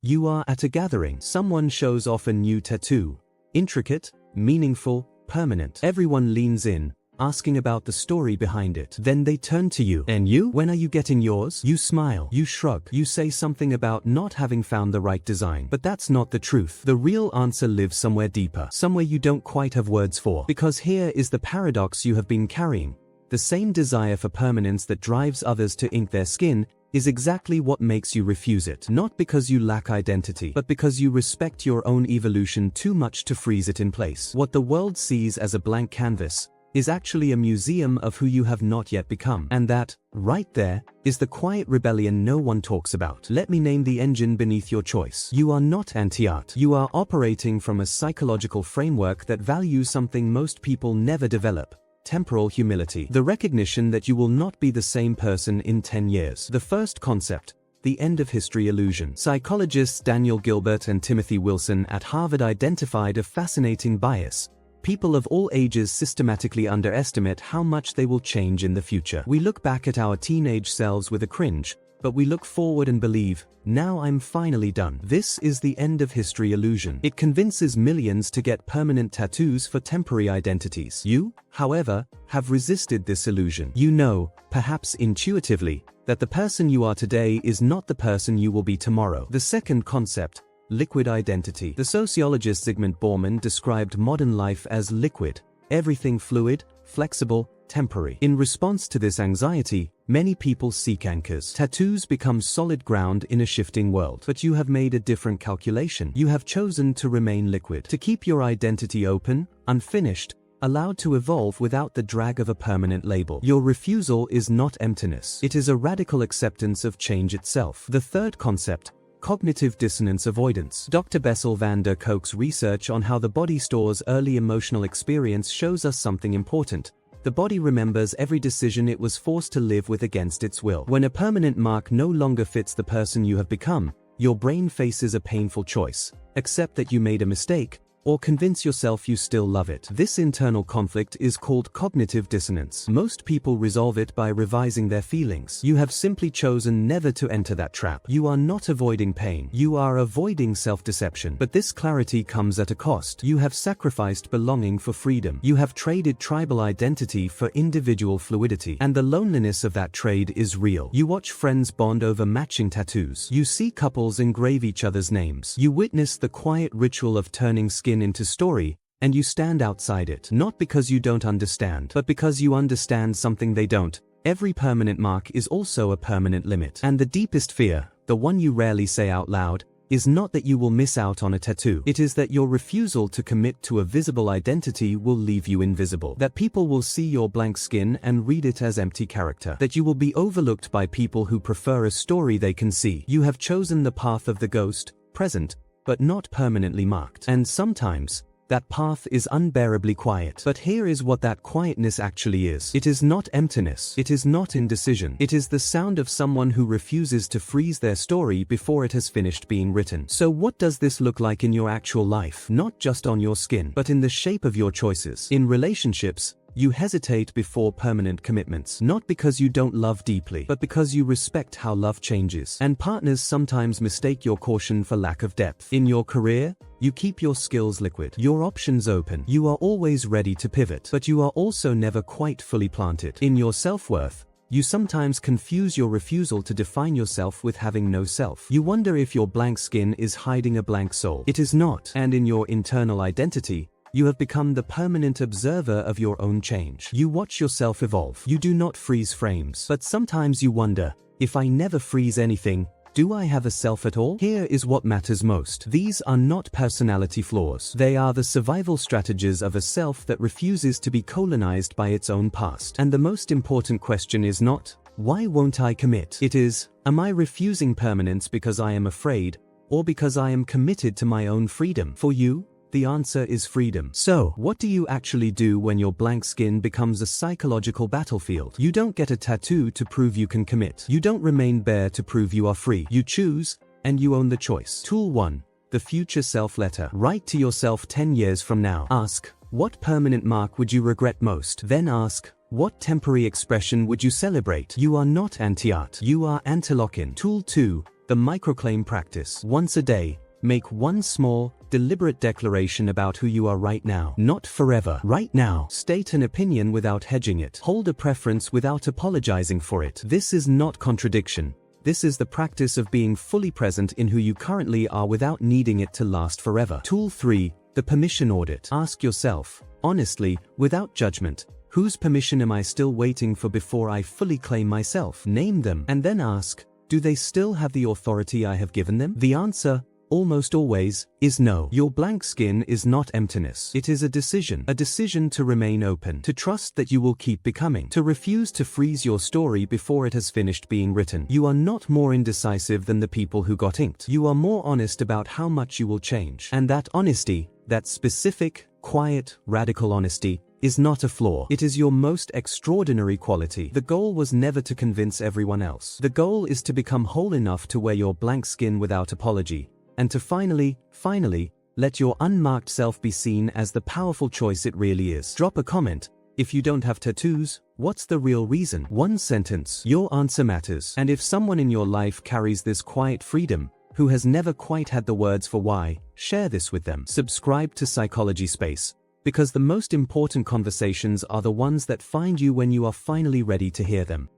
You are at a gathering. Someone shows off a new tattoo. Intricate, meaningful, permanent. Everyone leans in, asking about the story behind it. Then they turn to you. And you? When are you getting yours? You smile. You shrug. You say something about not having found the right design. But that's not the truth. The real answer lives somewhere deeper. Somewhere you don't quite have words for. Because here is the paradox you have been carrying. The same desire for permanence that drives others to ink their skin is exactly what makes you refuse it. Not because you lack identity, but because you respect your own evolution too much to freeze it in place. What the world sees as a blank canvas is actually a museum of who you have not yet become. And that, right there, is the quiet rebellion no one talks about. Let me name the engine beneath your choice. You are not anti-art. You are operating from a psychological framework that values something most people never develop: temporal humility. The recognition that you will not be the same person in 10 years. The first concept: the end of history illusion. Psychologists Daniel Gilbert and Timothy Wilson at Harvard identified a fascinating bias. People of all ages systematically underestimate how much they will change in the future. We look back at our teenage selves with a cringe, but we look forward and believe, now I'm finally done. This is the end of history illusion. It convinces millions to get permanent tattoos for temporary identities. You, however, have resisted this illusion. You know, perhaps intuitively, that the person you are today is not the person you will be tomorrow. The second concept: liquid identity. The sociologist Zygmunt Bauman described modern life as liquid, everything fluid, flexible, temporary. In response to this anxiety, many people seek anchors. Tattoos become solid ground in a shifting world. But you have made a different calculation. You have chosen to remain liquid, to keep your identity open, unfinished, allowed to evolve without the drag of a permanent label. Your refusal is not emptiness. It is a radical acceptance of change itself. The third concept: cognitive dissonance avoidance. Dr. Bessel van der Kolk's research on how the body stores early emotional experience shows us something important. The body remembers every decision it was forced to live with against its will. When a permanent mark no longer fits the person you have become, your brain faces a painful choice: accept that you made a mistake, or convince yourself you still love it. This internal conflict is called cognitive dissonance. Most people resolve it by revising their feelings. You have simply chosen never to enter that trap. You are not avoiding pain. You are avoiding self-deception. But this clarity comes at a cost. You have sacrificed belonging for freedom. You have traded tribal identity for individual fluidity. And the loneliness of that trade is real. You watch friends bond over matching tattoos. You see couples engrave each other's names. You witness the quiet ritual of turning skin into story, and you stand outside it. Not because you don't understand, but because you understand something they don't. Every permanent mark is also a permanent limit. And the deepest fear, the one you rarely say out loud, is not that you will miss out on a tattoo. It is that your refusal to commit to a visible identity will leave you invisible. That people will see your blank skin and read it as empty character. That you will be overlooked by people who prefer a story they can see. You have chosen the path of the ghost, present, but not permanently marked. And sometimes, that path is unbearably quiet. But here is what that quietness actually is. It is not emptiness. It is not indecision. It is the sound of someone who refuses to freeze their story before it has finished being written. So what does this look like in your actual life? Not just on your skin, but in the shape of your choices. In relationships, you hesitate before permanent commitments, not because you don't love deeply, but because you respect how love changes. And partners sometimes mistake your caution for lack of depth. In your career, you keep your skills liquid, your options open. You are always ready to pivot, but you are also never quite fully planted. In your self-worth, you sometimes confuse your refusal to define yourself with having no self. You wonder if your blank skin is hiding a blank soul. It is not. And in your internal identity, you have become the permanent observer of your own change. You watch yourself evolve. You do not freeze frames. But sometimes you wonder, if I never freeze anything, do I have a self at all? Here is what matters most. These are not personality flaws. They are the survival strategies of a self that refuses to be colonized by its own past. And the most important question is not, why won't I commit? It is, am I refusing permanence because I am afraid, or because I am committed to my own freedom? For you, the answer is freedom. So, what do you actually do when your blank skin becomes a psychological battlefield? You don't get a tattoo to prove you can commit. You don't remain bare to prove you are free. You choose, and you own the choice. Tool 1. The Future Self Letter. Write to yourself 10 years from now. Ask, what permanent mark would you regret most? Then ask, what temporary expression would you celebrate? You are not anti-art. You are anti-lock-in. Tool 2. The microclaim practice. Once a day, make one small, deliberate declaration about who you are right now. Not forever. Right now. State an opinion without hedging it. Hold a preference without apologizing for it. This is not contradiction. This is the practice of being fully present in who you currently are without needing it to last forever. Tool 3. The permission audit. Ask yourself, honestly, without judgment, whose permission am I still waiting for before I fully claim myself? Name them, and then ask, do they still have the authority I have given them? The answer, almost always, is no. Your blank skin is not emptiness. It is a decision to remain open, to trust that you will keep becoming, to refuse to freeze your story before it has finished being written. You are not more indecisive than the people who got inked. You are more honest about how much you will change. And that honesty, that specific, quiet, radical honesty, is not a flaw. It is your most extraordinary quality. The goal was never to convince everyone else. The goal is to become whole enough to wear your blank skin without apology, and to finally, let your unmarked self be seen as the powerful choice it really is. Drop a comment. If you don't have tattoos, what's the real reason? One sentence. Your answer matters. And if someone in your life carries this quiet freedom, who has never quite had the words for why, share this with them. Subscribe to Psychology Space, because the most important conversations are the ones that find you when you are finally ready to hear them.